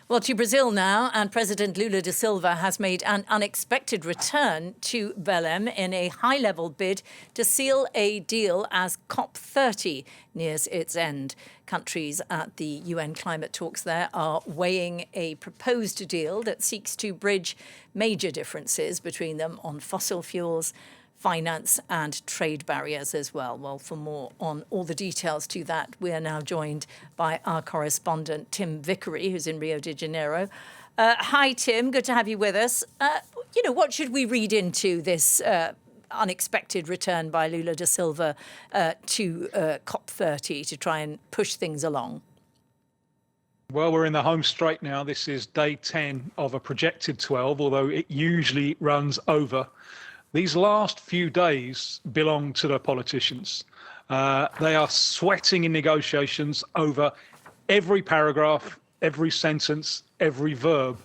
Well, to Brazil now, and President Lula da Silva has made an unexpected return to Belem in a high-level bid to seal a deal as COP30 nears its end. Countries at the UN climate talks there are weighing a proposed deal that seeks to bridge major differences between them on fossil fuels, finance and trade barriers as well. Well, for more on all the details to that, we are now joined by our correspondent, Tim Vickery, who's in Rio de Janeiro. Hi, Tim. Good to have you with us. What should we read into this unexpected return by Lula da Silva to COP30 to try and push things along? Well, we're in the home straight now. This is day 10 of a projected 12, although it usually runs over. These last few days belong to the politicians. They are sweating in negotiations over every paragraph, every sentence, every verb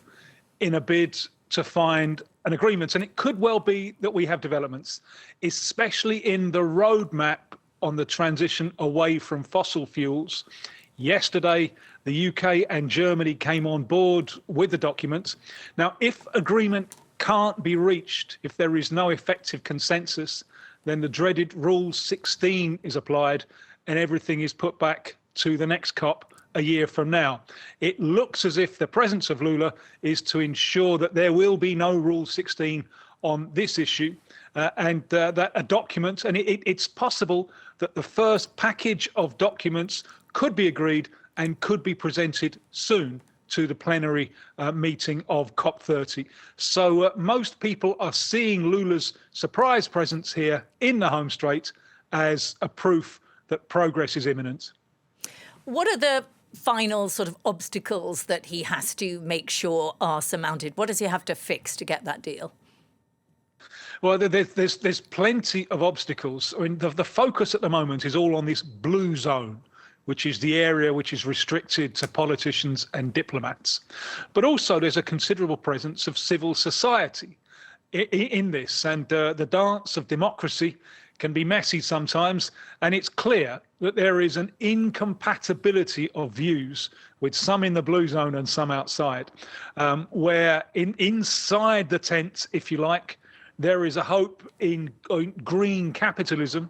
in a bid to find an agreement. And it could well be that we have developments, especially in the roadmap on the transition away from fossil fuels. Yesterday, the UK and Germany came on board with the document. Now, if agreement can't be reached, if there is no effective consensus, then the dreaded Rule 16 is applied and everything is put back to the next COP a year from now. It looks as if the presence of Lula is to ensure that there will be no Rule 16 on this issue and that a document, and it's possible that the first package of documents could be agreed and could be presented soon to the plenary meeting of COP30. So most people are seeing Lula's surprise presence here in the home straight as a proof that progress is imminent. What are the final sort of obstacles that he has to make sure are surmounted? What does he have to fix to get that deal? Well, there's plenty of obstacles. I mean, the focus at the moment is all on this blue zone, which is the area which is restricted to politicians and diplomats. But also there's a considerable presence of civil society in this, and the dance of democracy can be messy sometimes, and it's clear that there is an incompatibility of views with some in the blue zone and some outside, where inside the tent, if you like, there is a hope in green capitalism.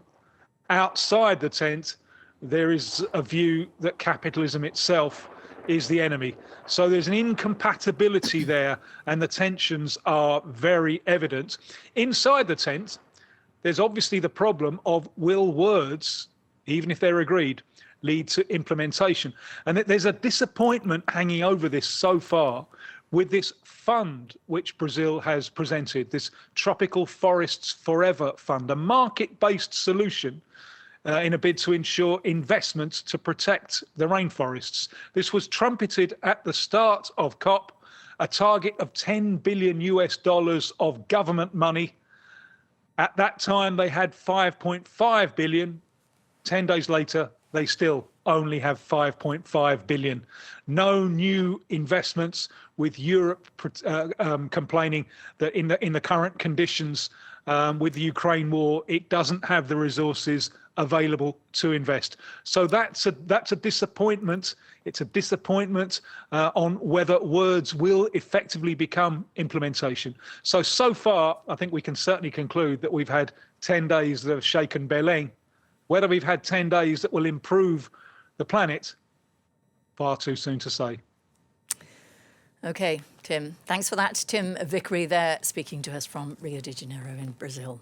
Outside the tent, there is a view that capitalism itself is the enemy. So there's an incompatibility there, and the tensions are very evident. Inside the tent, there's obviously the problem of will words, even if they're agreed, lead to implementation? And there's a disappointment hanging over this so far with this fund which Brazil has presented, this Tropical Forests Forever Fund, a market-based solution in a bid to ensure investment to protect the rainforests. This was trumpeted at the start of COP, a target of $10 billion of government money. At that time, they had 5.5 billion. 10 days later, they still only have 5.5 billion. No new investments, with Europe complaining that in the current conditions with the Ukraine war, it doesn't have the resources available to invest. So that's a disappointment. It's a disappointment on whether words will effectively become implementation. So far, I think we can certainly conclude that we've had 10 days that have shaken Belem. Whether we've had 10 days that will improve the planet, far too soon to say. OK, Tim, thanks for that. Tim Vickery there speaking to us from Rio de Janeiro in Brazil.